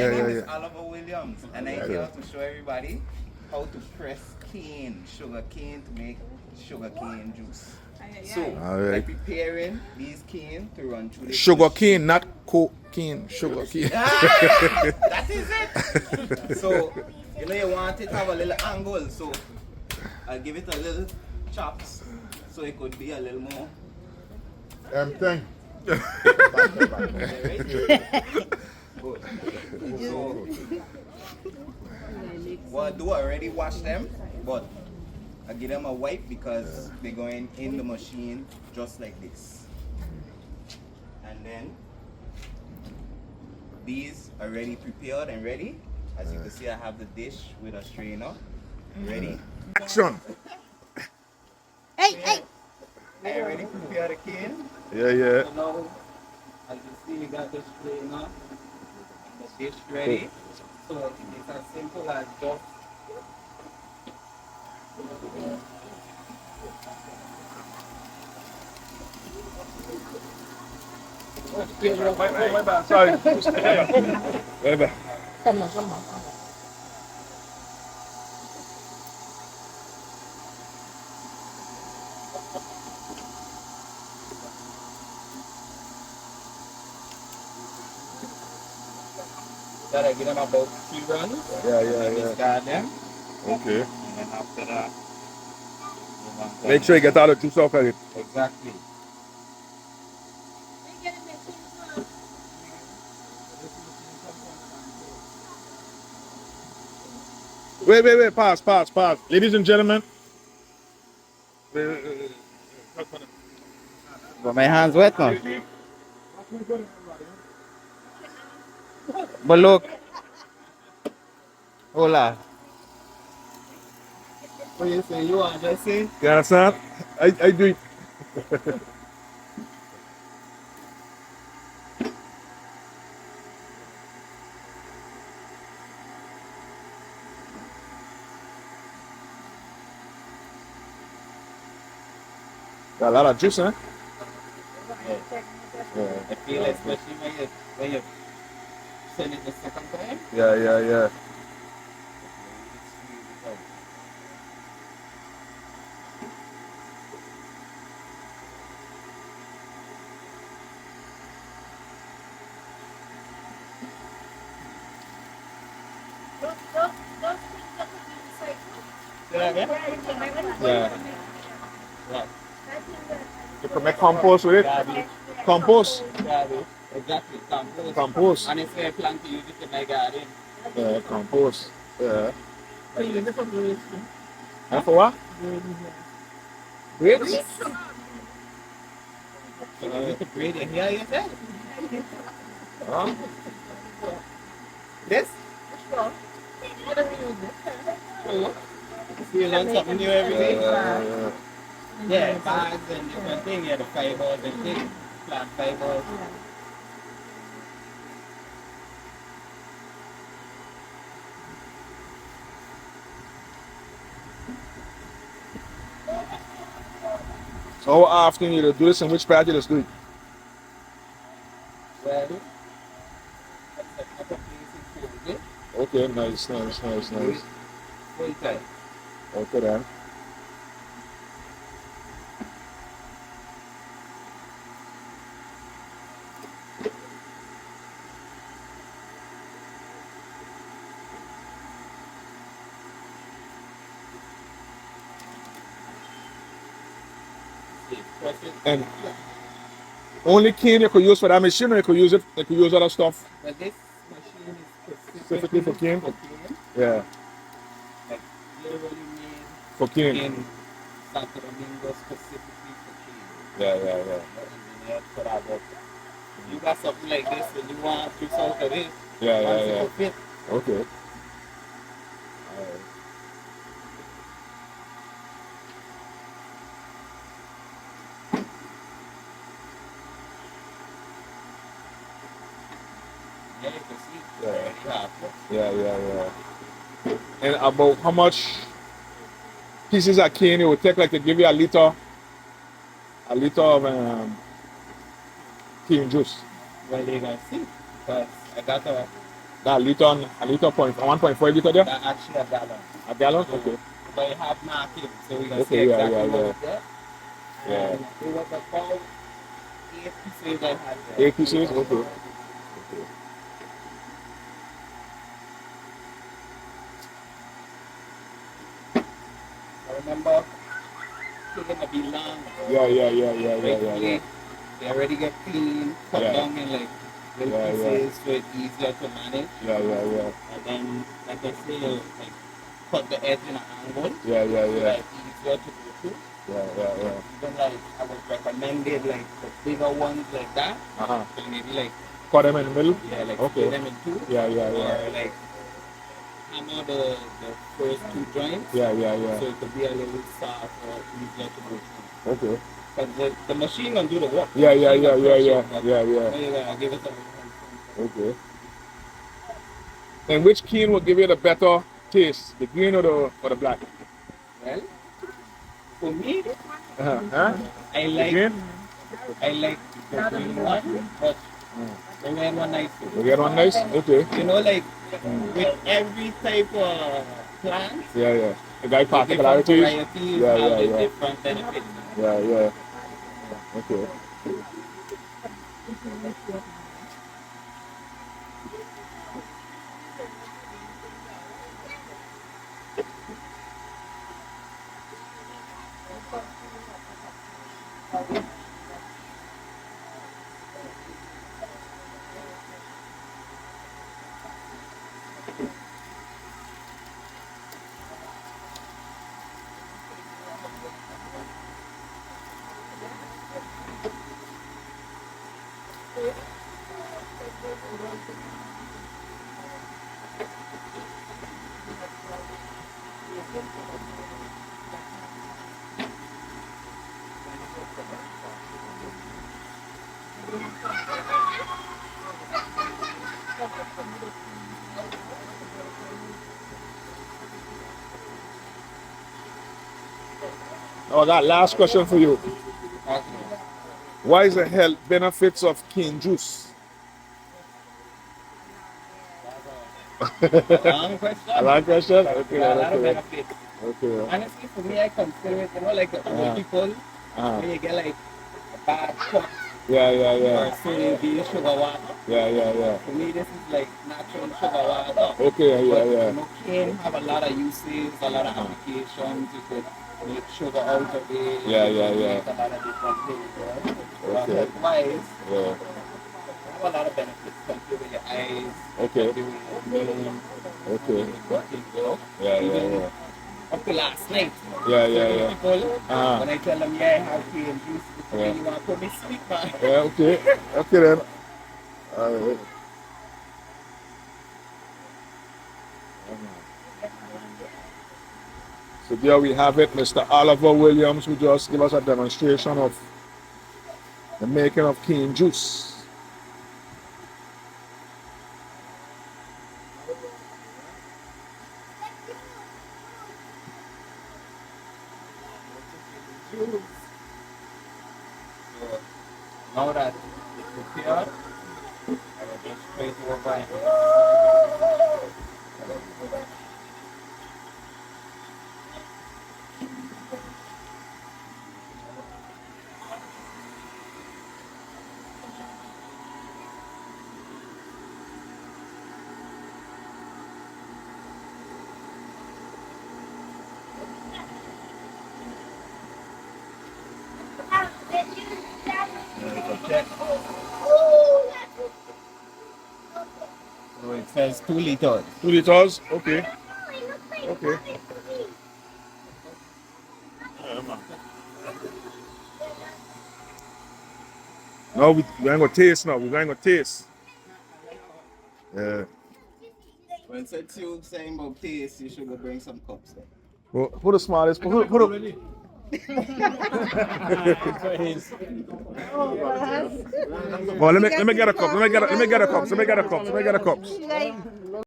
My Yeah, name yeah, is yeah. Oliver Williams, and I'm here to show everybody how to press cane, sugar cane, to make sugar cane juice. So, All I'm right. preparing these cane to run through this Sugar machine. cane, not cocaine. Sugar cane. Ah, that is it. So, you want it to have a little angle, so I'll give it a little chops, so it could be a little more. Thing. Right? Good. So, what I do, I already wash them, but I give them a wipe because they're going in the machine just like this. And then these are already prepared and ready. As you can see, I have the dish with a strainer ready. Action. I already prepared the cane. Yeah, yeah. So now, as you see, we got the strainer, the dish ready. So it's as simple as just My bad. Sorry. My bad. that. I give them about 3 runs. Yeah, And yeah. discard them. Okay. And then after that, move on to Make sure you get all the juice off of it. exactly. Wait. Pause. Ladies and gentlemen. But my hands wet now. But look, hola. What you say? You want to say? You understand? I do it. Got a lot of juice, huh? I feel especially when you send it the second time. Yeah. Yeah. Yeah. You can make compost with it. Garbage. Compost. Garbage. Exactly. Compost. Compost. Honestly, I plan to use it in my garden. Yeah, compost. Yeah. So you use it for grades. And for what? Grades? So you use it for grading. Yeah, you said. Huh? This? You learn something new every day. Yeah. Yeah, bags and different things. Yeah, the fibers and things. Plant fibers. So how often you do this and which part you just do it? Well, that's a couple places to do. Okay, nice. Full time. Okay then. And only cane you could use for that machine, or you could use other stuff But this machine is specifically for cane? Yeah, Like literally made for cane. in Santo Domingo specifically for cane. Yeah. Engineered for that. But if you got something like this and you want to out of it, Yeah. fit. Okay. Yeah, you can see. Yeah. Yeah. And about how much pieces of cane it would take, like to give you a liter of cane juice? Well, you can see. Because I got a That a liter point, 1.5 liter there? That actually a gallon. A gallon? Okay. But it have marking, so we can see Okay, yeah, exactly yeah, what yeah. it is. Yeah. And it was about 8 pieces I had there. 8 pieces? Okay. I remember taking a be long. Yeah. They already get clean, cut Yeah. down in like little Yeah, yeah. pieces so it's easier to manage. Yeah. And then, like I say, like cut the edge in an angle Yeah. so that it's easier to go through. Yeah. Even like I would recommended like the bigger ones like that. Uh-huh. So maybe like Cut them in the middle? yeah, like Okay. split them in two. Yeah. Or like hammer the first two joints. Yeah. So it could be a little soft or easier to go through. Okay. Because the machine will do the work. Yeah. The machine will crush it, but Yeah. you gotta give it a Okay. And which cane will give you the better taste? The green or the black? well, for me, Huh? I The like green? the green one, but the red one nice too. You get one nice? Okay. You know, like with every type of plant, Yeah. The guy the different particularities? varieties Yeah. have the different benefits. Yeah. Okay. Oh, that last question for you. Okay. What is the health benefits of cane juice? Long question. A long question? Okay. Yeah, a lot of benefits. Okay. Honestly, for me, I consider it, you know, like the old people, when you get like a bad cut Yeah. or say the sugar water. Yeah. For me, this is like natural sugar water. Okay, But, yeah. you know, cane have a lot of uses, a lot of applications. You could make sugar out of it. Yeah. Make a lot of different things. Right? But Okay. health-wise, Yeah. have a lot of benefits. Help you with your eyes. Okay. Help you with your immune. Okay. Working, you know. Yeah. Up to last night. Yeah. People, Uh-huh. when I tell them, yeah, I have tea and juice, they Yeah. really want to put me sleep, man. Yeah, okay. Okay then. Alright. So there we have it, Mr. Oliver Williams, who just gave us a demonstration of the making of cane juice. So, now that it's prepared, I will just straight over and check. So it says 2 liters. 2 liters? Okay. Okay. Now we're going to taste now. We're going to taste. Yeah. Well, since you saying about taste, you should go bring some cups then. Well, who the smallest? Who the, well, let me get a cup. Let me get a cup.